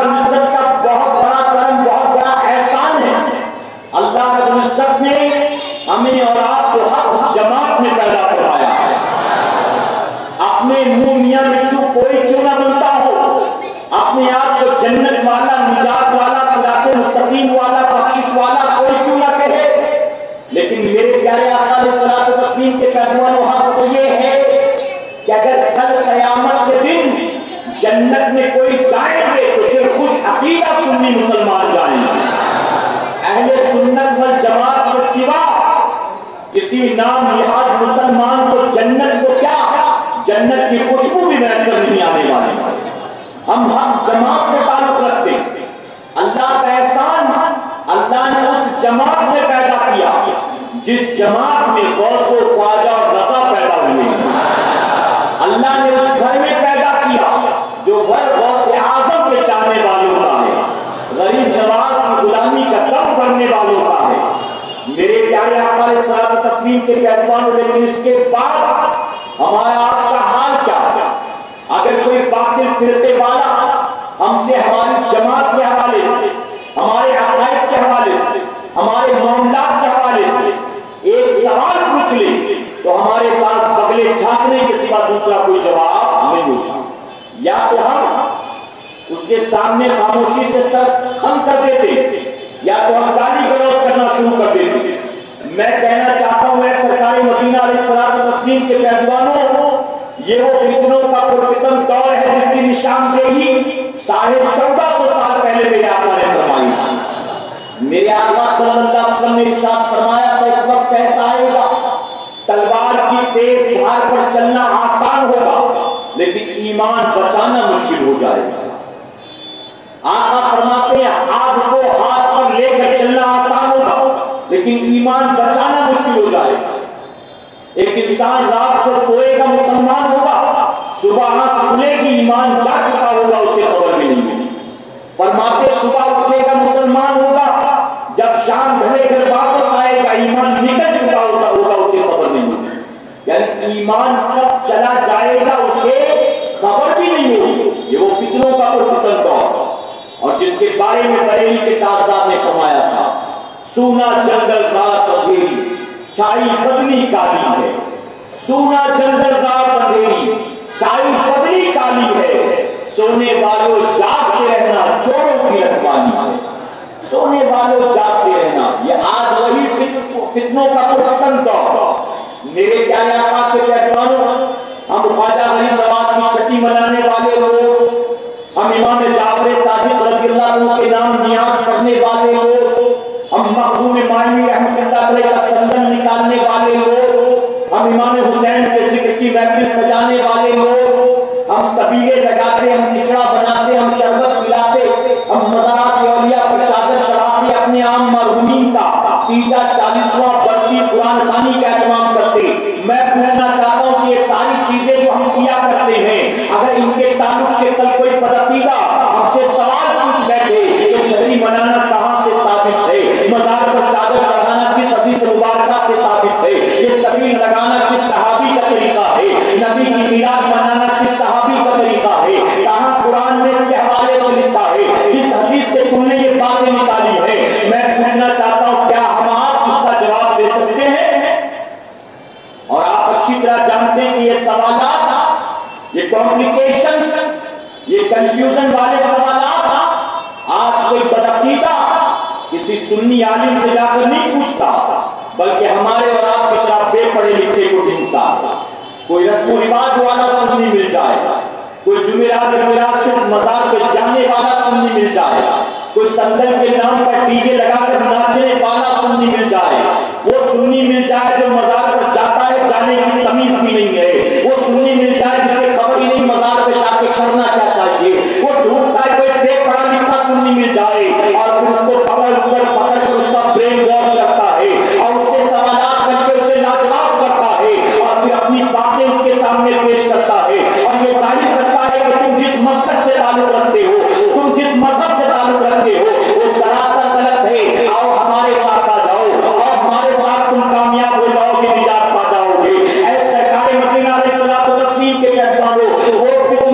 رب العزت کا بہت بڑا کرم، بہت بڑا احسان ہے. اللہ رب العزت نے ہمیں اور آپ کو حق جماعت میں پیدا کروایا ہے. اپنے منہ میاں مٹھو کوئی کیوں نہ بنتا ہو، اپنے آپ کو جنت والا، نجات والا، صراط مستقیم والا، بخشش والا کوئی کیوں نہ کہے، لیکن میرے پیارے آقا علیہ الصلوۃ والتسلیم کے پیغام و حق تو یہ ہے کہ اگر کل قیامت کے دن جنت میں کوئی جائیں گے تو صرف خوش عقیدہ سنی مسلمان جائیں گے. اہل سنت والجماعت کے سوا کسی نام نہاد مسلمان کو جنت کو کیا، جنت کی خوشبو بھی میسر نہیں آنے والی. ہم حق جماعت سے تعلق رکھتے ہیں. اللہ کا احسان، اللہ نے اس جماعت میں پیدا کیا جس جماعت میں غوث و خواجہ اور رضا پیدا ہوئے. اللہ نے اس گھر میں پیدا کیا جو گھر غوث اعظم کے چاہنے والوں کا ہے، غریب نواز کی غلامی کا دم کرنے والوں کا ہے. میرے پیارے آقا علیہ الصلوۃ والتسلیم کے پیغام، لیکن اس کے بعد ہمارا آپ کا حال کیا؟ اگر کوئی باطل فرقے والا ہم سے ہماری جماعت کے حوالے سے، ہمارے عقائد کے حوالے سے، ہمارے معاملات کے حوالے سے ایک سوال پوچھ لے تو ہمارے پاس بغلے جھانکنے کے سوا دوسرا کوئی جواب نہیں ہوتا. یا تو ہم اس کے سامنے خاموشی سے سر خم کر دیتے، یا تو ہم گالی گلوچ کرنا شروع کر دیتے. میں کہنا چاہتا ہوں اے سرکار مدینہ علیہ الصلوۃ والتسلیم کے پیغاموں، یہ وہ فتنوں کا پرفتن دور ہے جس کی نشاندہی 1450 سال پہلے میرے آقا نے فرمائی. میرے آقا صلی اللہ علیہ وسلم نے ارشاد فرمایا کہ ایک وقت ایسا آئے گا تلوار کی تیز دھار پر چلنا آسان ہوگا لیکن ایمان بچانا مشکل ہو جائے گا. آقا فرماتے ہیں آگ کو ہاتھ پر لے کر چلنا آسان ہوگا لیکن ایمان بچانا مشکل ہو جائے گا. ایک انسان رات کو سوئے گا مسلمان ہوگا، صبح آنکھ کھلے گی ایمان جا چکا ہوگا، اسے خبر بھی نہیں ملی. فرماتے صبح اٹھے گا مسلمان ہوگا، جب شام ڈھلے گھر واپس آئے گا ایمان نکل چکا ہوگا، اسے خبر نہیں ملی. یعنی ایمان کب چلا جائے گا اسے خبر بھی نہیں ہوگی. یہ وہ فتنوں کا پرفتن دور اور جس کے بارے میں بریلی کے تاجدار نے فرمایا تھا، سونا جنگل رات اندھیری چھائی بدلی کالی ہے، سونا جنگل رات اندھیری چھائی بدلی کالی ہے، سونے والوں جاگتے رہنا چوروں کی رکھوانی ہے. سونے والوں جاگتے رہنا، یہ آج وہی فتنوں کا پرفتن دور. میرے پیارے آقا کے پیغاموں، ہم خواجہ غریب نواز کی چھٹی منانے والے لوگ، ہم امام جعفر صادق رضی اللہ عنہ کے نام نیاز کرنے والے لوگ، ہم مرحوم معنوی رحمۃ اللہ علیہ کا سندن نکالنے والے لوگ، ہم امام حسین کے ذکر کی محفل سجانے والے لوگ، ہم سبیلے لگاتے، ہم کچڑا بناتے، ہم شربت پلاتے، ہم مزارات اولیاء پر چادر چڑھاتے، اپنے عام مرحومین کا 40واں برسی قرآن خوانی کا اہتمام کرتے. میں پوچھنا چاہتا ہوں کہ یہ ساری چیزیں جو ہم کیا کرتے ہیں، اگر ان کے تعلق سے کل کوئی پدتیدہ ہم سے سوال پوچھ بیٹھے کہ چھتری منانا کہاں سے ثابت ہے، مزار پر چادر چڑھانا کس حدیث مبارکہ سے ثابت ہے، یہ سبیل لگانا کس صحابی کا طریقہ ہے، نبی کی میلاد منانا کس صحابی کا طریقہ ہے، کہاں قرآن میں اس کے حوالے سے لکھا ہے، کس حدیث سے تم نے یہ باتیں نکالی ہے. میں پوچھنا چاہتا ہوں کیا ہم آپ اس کا جواب دے سکتے ہیں؟ اور آپ اچھی طرح جانتے ہیں کہ یہ سوالات، یہ کمپلیکیشنز، یہ کنفیوژن والے سوالات آج کوئی بدعقیدہ کسی سنی عالم سے جا کر نہیں پوچھتا، بلکہ ہمارے اور آپ کی طرح بے پڑھے لکھے کو ڈھونڈتا. کوئی رسم و رواج والا سنی مل جائے، کوئی جمعرات صرف مزار پہ جانے والا سنی مل جائے، کوئی سندن کے نام پر ڈی جے لگا کر ناچنے والا سنی مل جائے، وہ سنی مل جائے جو مزار پر جاتا ہے جانے کی تمیز بھی نہیں ہے، وہ سنی مل جائے جسے خبر ہی نہیں مزار پہ جا کے کرنا کیا چاہیے، وہ ڈھونڈتا ہے کوئی بے پڑھا لکھا سنی مل جائے اور پھر اس کو پکڑ کر اس کا برین واش کرتا ہے اور اس سے سوالات کر کے اسے لاجواب کرتا ہے اور پھر اپنی باتیں اس کے سامنے پیش کرتا ہے اور یہ ظاہر کرتا ہے کہ تم جس مذہب سے تعلق رکھتے ہو، تم جس مذہب سے تعلق رکھتے ہو وہ سراسر غلط ہے، آؤ ہمارے ساتھ آ جاؤ اور ہمارے ساتھ تم کامیاب ہو جاؤ گے، نجات پا جاؤ گے. اے سرکار مدینہ علیہ الصلوۃ والتسلیم کے پیغاموں، وہ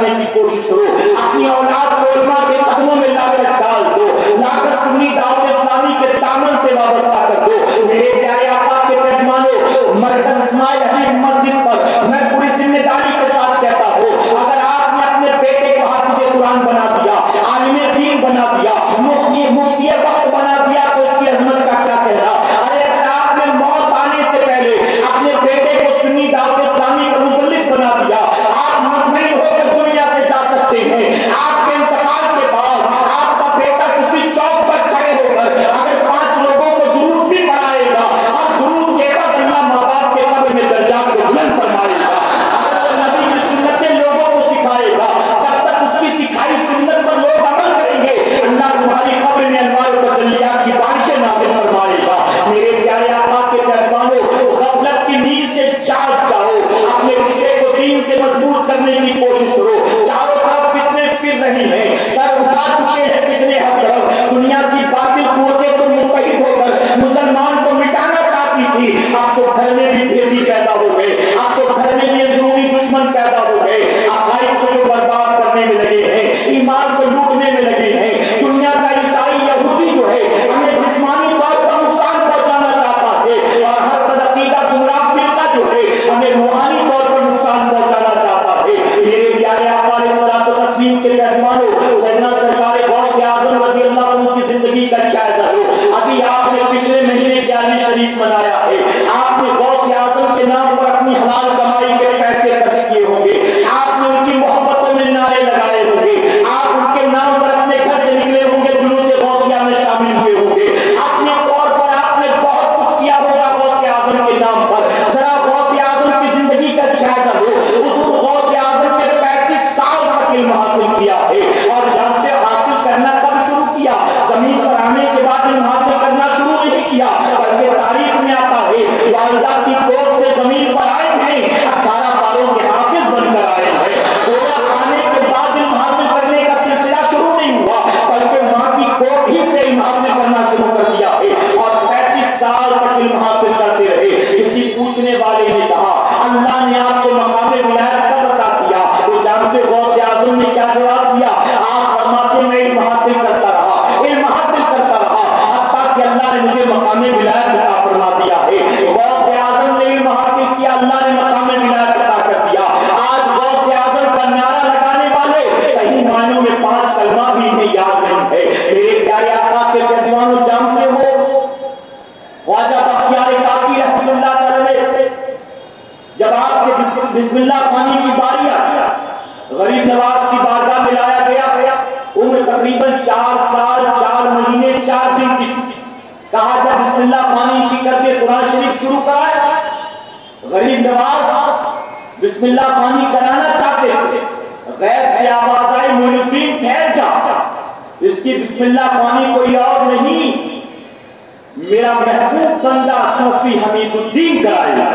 کرنے کی کوشش کرو، اپنی اولاد کو علماء کے قدموں میں لا کر ڈال دو، لا کر سنی دعوت اسلامی کے دامن سے وابستہ کر دو۔ میرے پیارے آقا کے ترجمانوں، مرکز اسماعیل حبیب مسجد پر میں پوری ذمہ داری کے ساتھ کہتا ہوں، اگر آپ نے اپنے بیٹے کو حافظ قرآن بنا دیا، عالم دین بنا دیا، مفتی وقت بنا دیا، تو اس کی عظمت کا کیا کہنا؟ ارے اگر آپ نے موت آنے سے پہلے اپنے بیٹے کو سنی دعوت اسلامی کا مبلغ بنا دیا، آپ مطمئن ہو کر دنیا سے جا سکتے ہیں۔ آپ کے انتقال کے بعد آپ کا بیٹا کسی چوک پر کھڑے ہو کر اگر 5 لوگوں کو درود بھی پڑھائے گا اور درود کے بعد اللہ ماں باپ کے قبر میں درجات کو بلند فرمائے گا، نبی کی سنتیں لوگوں کو سکھائے گا، جب تک اس کی سکھائی سنت پر لوگ عمل کریں گے، اللہ تمہاری قبر میں انوار و تجلیات کی بارشیں نازل فرمائے گا۔ میرے پیارے آقا کے پیغاموں، غفلت کی نیند سے جاگ جاؤ، اپنے رشتے کو دین سے مضبوط کرنے کی کوشش کرو۔ چاروں طرف فتنے پھر رہی ہیں، سر اٹھا چکے ہیں فتنے ہر طرف، دنیا کی باطل قوتیں تو متحد ہو کر مسلمان کو مٹانا چاہتی تھی، اب تو گھر میں بھی بھیدی پیدا ہو گئے، اب تو گھر میں بھی اندرونی دشمن پیدا ہو گئے، عقائد کو جو برباد کرنے میں لگے ہیں، ایمان کو لوٹنے میں لگے ہیں۔ دنیا کا عیسائی یہودی جو ہے ہمیں جسمانی طور پر نقصان پہنچانا چاہتا ہے، اور ہر بدعقیدہ گمراہ فرقہ جو ہے ہمیں روحانی طور پر نقصان پہنچانا چاہتا ہے۔ میرے پیارے آقا علیہ الصلوۃ والتسلیم کے مہمانوں، سیدنا سرکار غوث اعظم رضی اللہ عنہ کی زندگی کا جائزہ لو۔ ابھی آپ نے پچھلے مہینے 11ویں شریف منایا ہے، آپ نے غوث اعظم کے نام پر اپنی حلال کمائی کے پیسے خرچ کیے ہوں گے، آپ نے ان کی محبتوں میں نعرے لگائے ہوں گے، آپ ان کے نام پر اپنے گھر سے نکلے ہوں گے، جلوس غوثیہ میں شامل ہوئے ہوں گے، اپنے طور پر آپ نے بہت کچھ کیا ہوگا غوث اعظم کے نام پر۔ ذرا غوث اعظم کی زندگی کا جائزہ لو۔ حضور غوث اعظم نے 35 سال تک علم حاصل کیا ہے، اور جانتے حاصل کرنا کب شروع کیا؟ زمین پر آنے کے بعد علم حاصل کرنا شروع نہیں کیا، بلکہ تاریخ میں آتا ہے والدہ کی گود سے زمین پر آئے ہیں، 18 پاروں کے حافظ بن کر آئے ہیں۔ گویا آنے کے بعد علم حاصل کرنے کا سلسلہ شروع نہیں ہوا، بلکہ ماں کی گود ہی سے علم حاصل کرنا شروع کر دیا ہے، اور 35 سال تک علم حاصل کرتے رہے۔ کسی پوچھنے والے نے کہا اللہ نے آپ کو مقام ولایت کب عطا کیا؟ وہ جانتے غوث اعظم نے کیا جواب دیا؟ آپ فرماتے میں علم حاصل کرتا رہا، علم حاصل کرتا رہا، حتیٰ کہ اللہ نے مجھے مقام ولایت عطا فرما دیا ہے۔ غوث اعظم نے علم حاصل کیا، اللہ نے مقام ولایت عطا کر دیا۔ آج غوث اعظم کا نعرہ لگانے والے صحیح معنوں میں 5 کلمہ بھی انہیں یاد نہیں ہے۔ میرے پیارے آقا کے دیوانوں، جانتے ہو خواجہ بختیار کاکی رحمۃ اللہ تعالی، جب آپ کے بسم اللہ خوانی کی باری آئی، غریب نواز کی بارگاہ میں لایا گیا، عمر تقریباً 4 سال 4 مہینے 4 دن کی، کہا جب بسم اللہ خوانی کی کر کے قرآن شریف شروع کرائے۔ غریب نواز بسم اللہ خوانی کرانا چاہتے تھے، غیب سے آواز آئی معین الدین ٹھہر جا، اس کی بسم اللہ خوانی کوئی اور نہیں میرا محبوب بندہ صوفی حمید الدین کرائے گا۔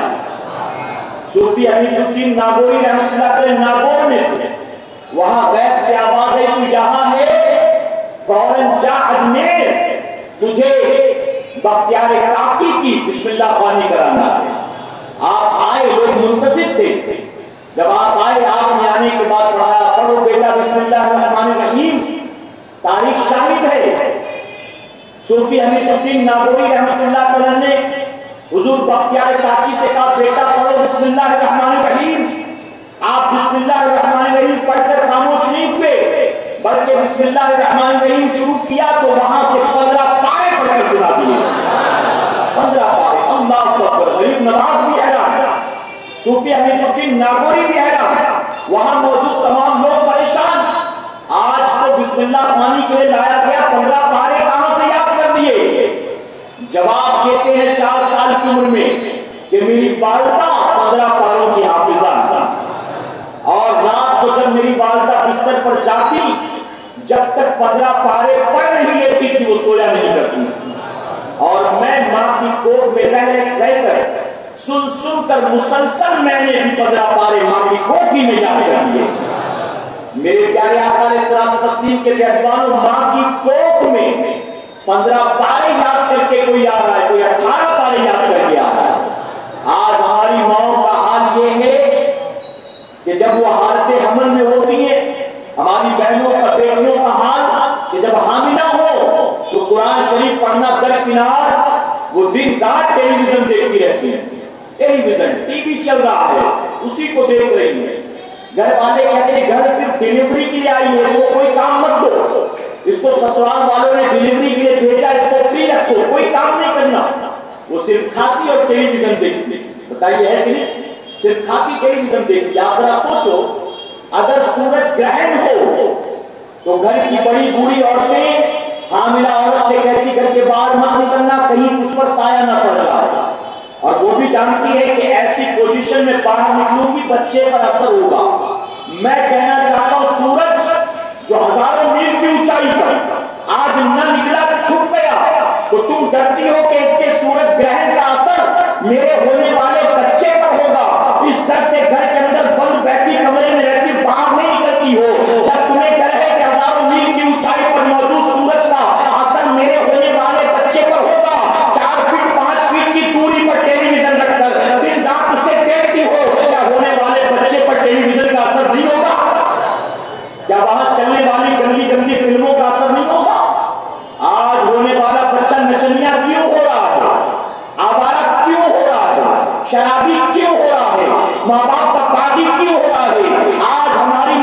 صوفی حمید الدین ناگوری رحمۃ اللہ علیہ ناگور میں تھے، وہاں غیب سے آواز ہے تو یہاں ہے، فوراً جا اجمیر، تجھے بختیار کاکی کی بسم اللہ خوانی کرانا ہے۔ آپ آئے، لوگ منتظر تھے، جب آپ آئے آپ نے آنے کے بعد پڑھایا، پڑھو بیٹا بسم اللہ الرحمن الرحیم، تاریخ شاہد ہے۔ صوفی حمید الدین ناگوری رحمۃ اللہ تعالیٰ نے حضور بختیار کاکی سے کہا بیٹا پڑھو بسم اللہ الرحمن الرحیم۔ آپ بسم اللہ الرحمن الرحیم پڑھ کر خاموش نہیں ہوئے، بلکہ بسم اللہ الرحمن الرحیم شروع کیا تو وہاں سے 15 پارے پڑھ کر سنا دیے۔ 15 پارے، اللہ اکبر۔ غریب نواز بھی حیران، صوفی حمید الدین ناگوری بھی حیران، وہاں موجود تمام لوگ پریشان۔ آج تو بسم اللہ خوانی کے لیے لایا گیا، 15 پارے کہاں سے یاد کر دیے؟ جواب دیتے ہیں 4 سال کی عمر میں کہ میری والدہ 15 پاروں کی حافظہ، اور رات کو جب میری والدہ بستر پر جاتی جب تک 15 پارے پڑھ نہیں لیتی تھی وہ سویا نہیں کرتی، اور میں ماں کی کوکھ میں رہ کر سن کر مسلسل میں نے بھی 15 پارے ماں کی کوکھ ہی میں یاد کر دیے۔ میرے پیارے آقا علیہ الصلوۃ والتسلیم کے دیوانوں، ماں کی کوکھ میں 15 پارے یاد کر کے کوئی آ رہا ہے، کوئی 18 پارے یاد کر کے آ رہا ہے۔ آج ہماری ماؤں کا حال یہ ہے کہ جب وہ حالت حمل میں ہوتی ہیں کہ جب حاملہ ہو تو قرآن شریف پڑھنا درکنار، وہ دن رات ٹیلی ویژن دیکھتی رہتی ہے، ٹیلی ویژن ٹی وی چل رہا ہے اسی کو دیکھ رہی ہے۔ گھر والے کہتے ہیں گھر صرف ڈلیوری کے لیے آئی ہے، وہ کوئی کام مت دو، اس کو سسرال والوں نے ڈلیوری کے لیے بھیجا، اس کو فری رکھو، کوئی کام نہیں کرنا، وہ صرف کھاتی اور ٹیلی ویژن دیکھتی۔ بتائیے ہے کہ نہیں؟ صرف کھاتی ٹیلی ویژن دیکھتی۔ آپ ذرا سوچو اگر سورج گرہن ہو تو گھر کی بڑی بوڑھی عورتیں حاملہ عورت سے کہتی گھر کے باہر مت نکلنا، کہیں اس پر سایہ نہ پڑ جائے، اور وہ بھی جانتی ہے کہ ایسی پوزیشن میں باہر نکلوں گی بچے پر اثر ہوگا۔ میں کہنا چاہتا ہوں سورج جو ہزاروں میل کی اونچائی پر آج نہ نکلا، چھپ گیا، تو تم ڈرتی ہو کہ اس کے سورج گرہن کا اثر میرے ہونے والے بچے پر ہوگا، اس ڈر سے گھر کے اندر بند بیٹھی کمرے میں رہتی باہر نہیں نکلتی ہو۔ جب تمہیں ڈر ہے کہ ہزاروں میل کی اونچائی پر موجود سورج کا اثر میرے ہونے والے بچے پر ہوگا، 4 فٹ 5 فٹ کی دوری پر ٹیلی ویژن رکھ کر دن رات اسے دیکھتی ہو، کیا ہونے والے بچے پر ٹیلی ویژن کا اثر نہیں ہوگا؟ کیا وہاں چلنے والی گندی گندی فلموں کا اثر نہیں ہوگا؟ آج ہونے والا بچہ نچنیا کیوں ہو رہا ہے، آوارہ کیوں ہو رہا ہے، شرابی کیوں ہو رہا ہے، ماں باپ کا باغی کیوں ہو رہا ہے؟ آج ہمارے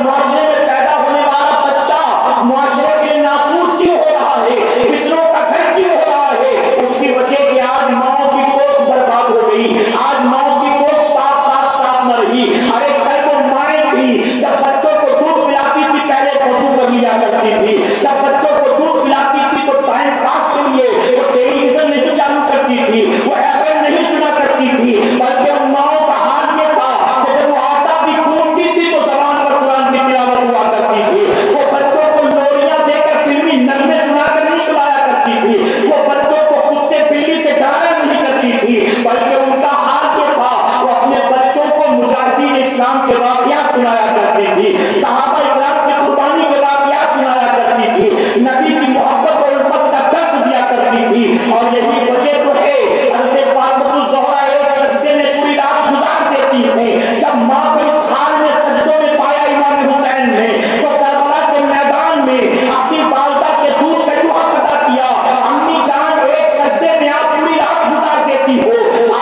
معاشرے میں پیدا ہونے والا بچہ معاشرے کے لیے نافور کیوں ہو رہا ہے، فتنوں کا گھر کیوں ہو رہا ہے؟ اس کی وجہ کہ آج ماؤں کی کوکھ برباد ہو گئی، آج ماؤں کی کوکھ پاک پاک صاف نہ رہی۔ ارے کل وہ مائیں تھی جب بچوں کو دودھ پلاتی تھی پہلے وضو کر لیا کرتی تھی، جب بچوں کو دودھ پلاتی تھی تو ٹائم پاس کے لیے وہ ٹیلی ویژن نہیں چالو کرتی تھی، وہ ایفر نہیں سنا کرتی تھی، بلکہ ان ماؤں کا حال یہ تھا کہ جب وہ آٹا بھی گھومتی تھی تو زبان پر قرآن کی تلاوت ہوا کرتی تھی، وہ بچوں کو لوریاں دے کر فلمی نغمے سنا کر نہیں سنایا کرتی تھی، وہ بچوں کو کتے بلی سے ڈرایا نہیں کرتی تھی، بلکہ ان کا حال یہ تھا وہ اپنے بچوں کو مجاہدین اسلام کے واقعات سنایا کرتی تھی، صحابہ اکرام کی قربانی کے واقعات سنایا کرتی تھی، نبی کی محبت اور الفت کا درس دیا کرتی تھی۔ اور یہی وجہ تو ہے حضرت فاطمہ الزہرا ایک سجدے میں پوری رات گزار دیتی ہے، جب ماں کو اس حال میں سجدوں میں پایا امام حسین نے تو کربلا کے میدان میں اپنی والدہ کے دودھ کا جو حق ادا کیا، امی جان ایک سجدے میں آپ پوری رات گزار دیتی ہو،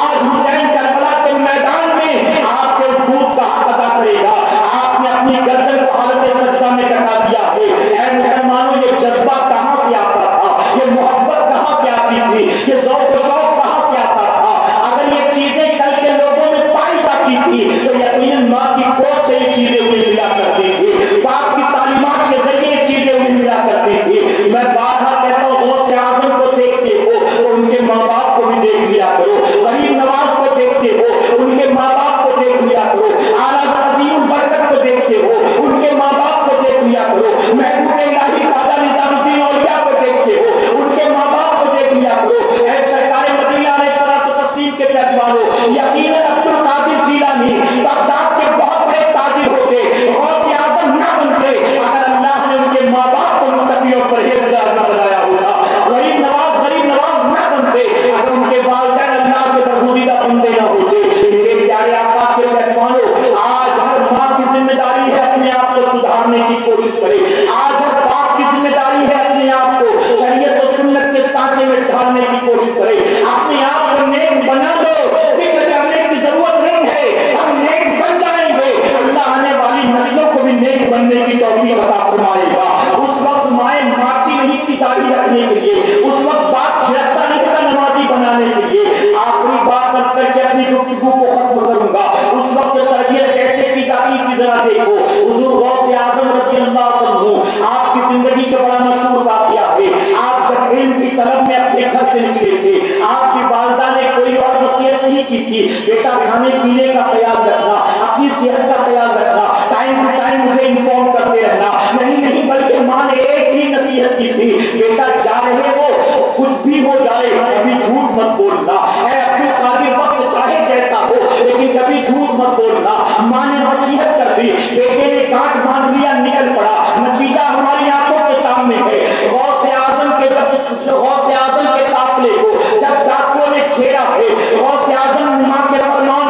آج حسین کربلا کے میدان میں آپ کے اس دودھ کا حق ادا کرے گا۔ آپ نے اپنی گردن کو حالت سجدہ میں کٹا دیا ہے۔ اے مسلمانوں یہ جذبہ کہاں سے آتا تھا، یہ محبت کہاں سے آتی تھی، یہ ذوق و شوق کہاں سے آتا تھا؟ اگر یہ چیزیں کل کے لوگوں میں پائی جاتی تھی تو یقیناً ماں کی گود سے یہ چیزیں انہیں ملا کرتی تھی، باپ کی تعلیمات کے ذریعے یہ چیزیں انہیں ملا کرتی تھی۔ میں بارہا کہتا ہوں غوث اعظم کو دیکھتے ہو تو ان کے ماں باپ کو بھی دیکھ لیا کرو، غریب نواز کو دیکھتے ہو ان کے ماں باپ کو دیکھ لیا کرو، اعلیٰ عظیم البرکت کو دیکھتے ہو ان کے ماں باپ کو دیکھ لیا کرو، محبوب الہی خواجہ نظام الدین اولیاء کو دیکھتے ہو ان کے ماں باپ کو دیکھ لیا کرو۔ اے سرکار مدینہ علیہ الصلوۃ والتسلیم کے پیروانوں، یقیناً عبد القادر جیلانی بغداد کے بہت بڑے تاجر ہوتے، غوث اعظم نہ بنتے اگر اللہ نے ان کے ماں باپ کو متقی اور پرہیزگار نہ بنایا ہوتا، غریب نواز نہ بنتے اگر ان کے والدین اللہ کے برگزیدہ بندے نہ ہوتے۔ میرے پیارے آقا کے پیروانوں، آج ہر ماں کی ذمہ داری ہے اپنے آپ کو سدھارنے کی کوشش کرے، آج ہر باپ کی ذمہ داری ہے اپنے آپ کو شریعت و سنت کے سانچے میں ڈھالنے کی کوشش کرے، اپنے آپ کو نیک بنا دو، فکر کرنے کی ضرورت نہیں ہے، ہم نیک بن جائیں گے، اللہ آنے والی نسلوں کو بھی نیک بننے کی توفیق عطا فرمائے گا۔ اس وقت مائیں مارتی نہیں تھی داڑھی رکھنے کے لیے، اس وقت باپ جھڑکتا نہیں تھا نمازی بنانے کے لیے۔ آخری بات کر کر کے اپنی گفتگو کو ختم کروں گا، اس وقت تربیت کیسے کی جاتی تھی ذرا دیکھو۔ حضور غوث اعظم رضی اللہ عنہ آپ کی زندگی کا بڑا مشہور واقعہ ہے، آپ جب علم کی طلب میں اپنے گھر سے نکلے تھے، آپ کی والدہ نے کوئی اور وصیت نہیں کی تھی، بیٹا کھانے پینے کا خیال رکھنا، اپنی صحت کا خیال رکھنا، ٹائم ٹو ٹائم مجھے انفارم کرتے رہنا، نہیں بلکہ ماں نے ایک ہی نصیحت کی تھی، بیٹا جا رہے ہو کچھ بھی ہو جائے کبھی جھوٹ مت بولنا، اے عبد القادر وقت چاہے جیسا ہو لیکن کبھی جھوٹ مت بولنا۔ ماں نے نصیحت کر دی، بیٹے نے کاٹ باندھ لیا، نکل پڑا، نتیجہ ہماری آنکھوں کے سامنے ہے۔ غوث اعظم کے قافلے کو جب ڈاکوؤں نے گھیرا ہے، غوث اعظم ماں کے فرمان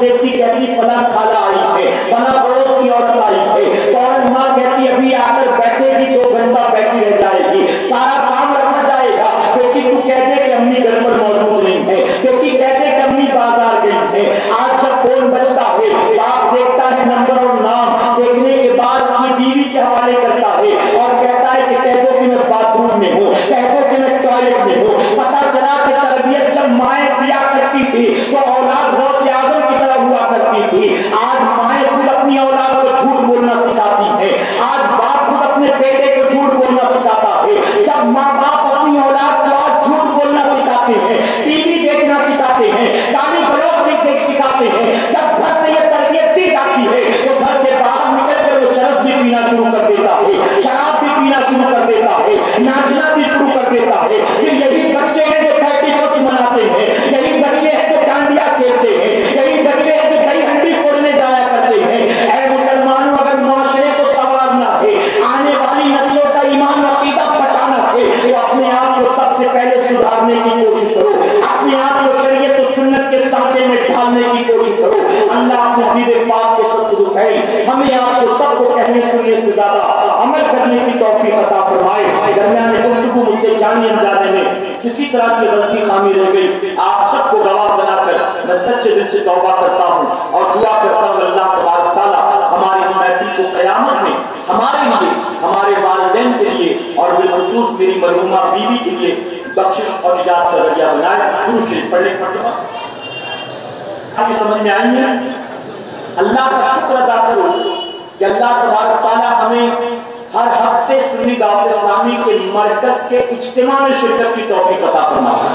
دیکھتی کہتی فلاں خالہ آئی ہے، فلاں پڑوس کی عورت آئی ہے، فوراً ماں کہتی ابھی آ کر بیٹھے گی 2 گھنٹہ بیٹھی رہ جائے گی، سارا کام رکھا جائے گا، بیٹی تو کہہ دے کہ امی گھر پر موجود نہیں ہے، بیٹی کہہ دے کہ امی بازار گئی ہے۔ آج جب فون بجتا ہے باپ دیکھتا ہے نمبر اور نام، دیکھنے کے بعد اپنی بیوی کے حوالے کرتا ہے اور کہتا ہے کہ کہہ دو کہ میں باتھ روم میں ہوں، کہہ دو کہ میں ٹوائلٹ میں ہوں۔ پتا چلا کہ تربیت جب مائیں کیا کرتی تھی تو اولاد غوث اعظم کی طرح ہوا کرتی تھی۔ آج مائیں خود اپنی اولاد کو جھوٹ بولنا سکھاتی ہیں، آج باپ خود اپنے بیٹے کو جھوٹ بولنا سکھاتا ہے۔ جب ماں باپ اپنی اولاد کو آج جھوٹ بولنا سکھاتے ہیں، ٹی وی دیکھنا سکھاتے ہیں، گالی گلوچ سکھاتے ہیں، جب گھر سے یہ تربیت دی جاتی ہے تو گھر سے باہر نکل کر وہ چرس بھی پینا شروع کر دیتا ہے، شراب بھی پینا شروع کر دیتا ہے، ناچنا بھی شروع کر دیتا ہے۔ پھر یہی بچے ہیں جو 31 مناتے ہیں، یہی بچے ہیں جو ڈانڈیا کھیلتے ہیں، یہی بچے ہیں جو دہی ہنڈی پھوڑنے جایا کرتے ہیں۔ اے مسلمانوں، اگر معاشرے کو سنوارنا ہے، آنے والی نسلوں کا ایمان و عقیدہ بچانا ہے تو اپنے آپ کو سب سے پہلے سدھارنے کی کوشش کرو، اپنے آپ کو شریعت و سنت کے سانچے میں ڈھالنے کی کوشش کرو۔ اللہ اپنے حبیب پاک کے صدقہ ہمیں آپ کو سب کو کہنے سننے سے زیادہ عمل کرنے کی توفیق عطا فرمائے۔ درمیان گفتگو مجھ سے جانے انجانے میں کسی طرح کی غلطی خامی رہ گئی، آپ سب کو گواہ بنا کر میں سچے دل سے توبہ کرتا ہوں اور دعا کرتا ہوں اللہ تبارک تعالیٰ ہماری اس محفل کو قیامت میں ہمارے لیے، ہمارے والدین کے لیے اور بالخصوص میری مرحومہ بیوی کے لیے بخشش اور نجات کا ذریعہ بنائے۔ درود شریف پڑھنے آپ سمجھ میں آئی ہے؟ اللہ کا شکر ادا کرو کہ اللہ تبارک تعالیٰ ہمیں ہر ہفتے سنی دعوت اسلامی کے مرکز کے اجتماع میں شرکت کی توفیق عطا فرمائے۔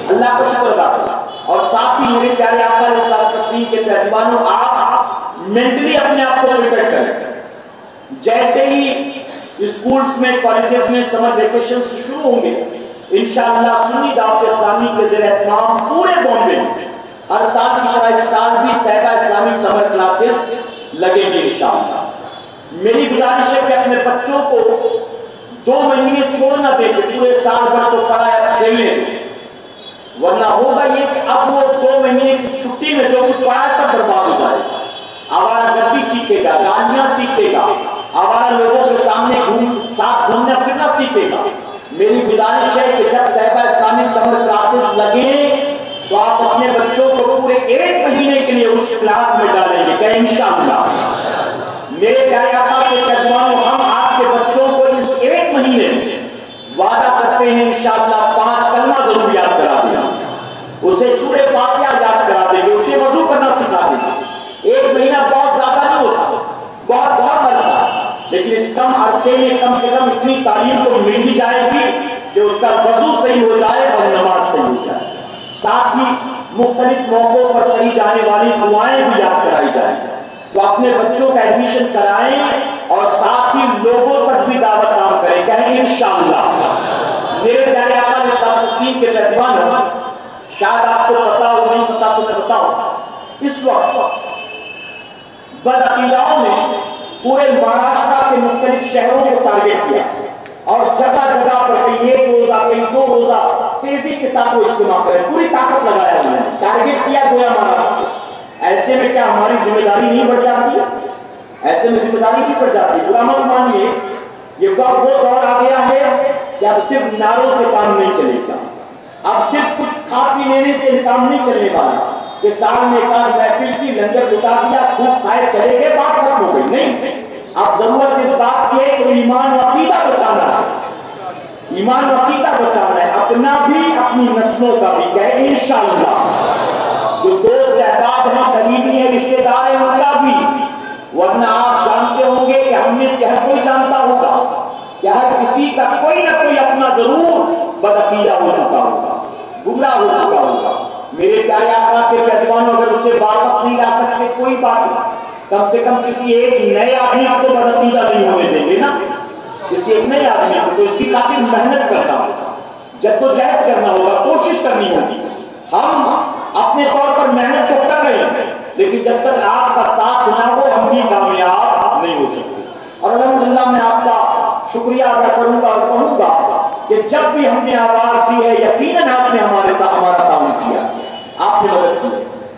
اللہ کا شکر ادا کرو اور ساتھ ہی میرے پیارے آقا علیہ الصلوۃ والتسلیم کے پیروانوں، آپ مینٹلی اپنے آپ کو پریپیئر کریں۔ جیسے ہی اسکولز میں، کالجز میں سمر ویکیشن شروع ہوں گے، انشاءاللہ سنی دعوت اسلامی کے زیر اہتمام پورے بامبے میں ہر سال کی طرح اس سال بھی طیبہ اسلامی سمر کلاسز لگیں گے انشاءاللہ۔ میری گزارش ہے کہ اپنے بچوں کو 2 مہینے چھوڑنا دیں کہ پورے سال بھر تو پڑھا ہے کھیلنے، ورنہ ہوگا یہ کہ اب وہ 2 مہینے کی چھٹی میں جو کچھ پڑھا سب برباد ہو جائے گا۔ آوارہ گردی سیکھے گا، گالیاں سیکھے گا، آوارہ لوگوں کے سامنے ساتھ گھومنا پھرنا سیکھے گا۔ میری گزارش ہے کہ جب طیبہ اسلامی سمر کلاسز لگیں تو آپ اپنے بچوں کو پورے 1 مہینے کے لیے اس کلاس میں ڈالیں گے کہ انشاءاللہ۔ میرے پیارے آقا کے پیروانوں، ہم آپ کے بچوں کو اس 1 مہینے میں وعدہ کرتے ہیں انشاءاللہ 5 کلمہ ضرور یاد کرا دیں، اسے سورہ فاتحہ یاد کرا دیں گے، اسے وضو کرنا سکھا دیں گے۔ 1 مہینہ بہت زیادہ نہیں ہوتا، بہت عرصہ، لیکن اس کم عرصے میں کم سے کم اتنی تعلیم تو مل ہی جائے گی کہ اس کا وضو صحیح ہو جائے اور نماز صحیح ہو جائے۔ ساتھ ہی مختلف موقعوں پر پڑھی جانے والی دعائیں بھی یاد کرائی جائیں۔ تو اپنے بچوں کا ایڈمیشن کرائیں اور ساتھ ہی لوگوں تک بھی دعوت عام کریں، کہیں انشاءاللہ۔ میرے پیارے آقا علیہ الصلوۃ والتسلیم کے پیروان، شاید آپ کو پتا ہو نہیں پتا تو میں بتاؤں، اس وقت بدعقیداؤں نے پورے مہاراشٹر کے مختلف شہروں کو ٹارگیٹ کیا اور جگہ جگہ پر کہیں 1 روزہ کہیں 2 روزہ تیزی کے ساتھ وہ اجتماع کریں، پوری طاقت لگایا انہوں نے، ٹارگیٹ کیا گویا مہاراشٹر کو۔ ایسے میں کیا ہماری ذمہ داری نہیں بڑھ جاتی ہے؟ ایسے میں ذمہ داری نہیں بڑھ جاتی؟ برا مت مانیے، یہ وقت وہ دور آ گیا ہے کہ اب صرف نعروں سے کام نہیں چلے گا، اب صرف کچھ کھا پی لینے سے کام نہیں چلنے والا کہ سال میں ایک آدھ محفل کی لنگر بتا دیا، خوب کھائے چلے گئے، بات ختم ہو گئی۔ نہیں، اب ضرورت اس بات کی ہے کہ ایمان و عقیدہ بچانا ہے، ایمان و عقیدہ بچانا ہے، اپنا بھی اپنی نسلوں کا بھی، کہ انشاءاللہ جو دوست احباب ہیں، قریبی ہیں، رشتے دار ہیں، ان کا بھی۔ ورنہ آپ جانتے ہوں گے کہ ہم میں سے ہر کوئی جانتا ہوگا کہ ہر کسی کا کوئی نہ کوئی اپنا ضرور بدعقیدہ ہو چکا ہوگا، گمراہ ہو چکا ہوگا۔ میرے پیارے آقا کے پیروانوں، اگر اسے واپس نہیں لا سکتے کوئی بات نہیں، کم سے کم کسی ایک نئے آدمی کو تو بدعقیدہ نہیں ہونے دیں گے نا، کسی ایک نئے آدمی کو تو اس کی خاطر محنت کرنا ہوگا، جدوجہد کرنا ہوگا، کوشش کرنی ہوگی۔ ہم اپنے طور پر محنت تو کر رہے ہیں، لیکن جب تک آپ کا ساتھ نہ ہو ہم بھی کامیاب نہیں ہو سکتے۔ اور الحمدللہ میں آپ کا شکریہ ادا کروں گا اور کہوں گا کہ جب بھی ہم نے آواز دی ہے، یقیناً آپ نے ہمارا تعاون کیا، آپ نے مدد کی،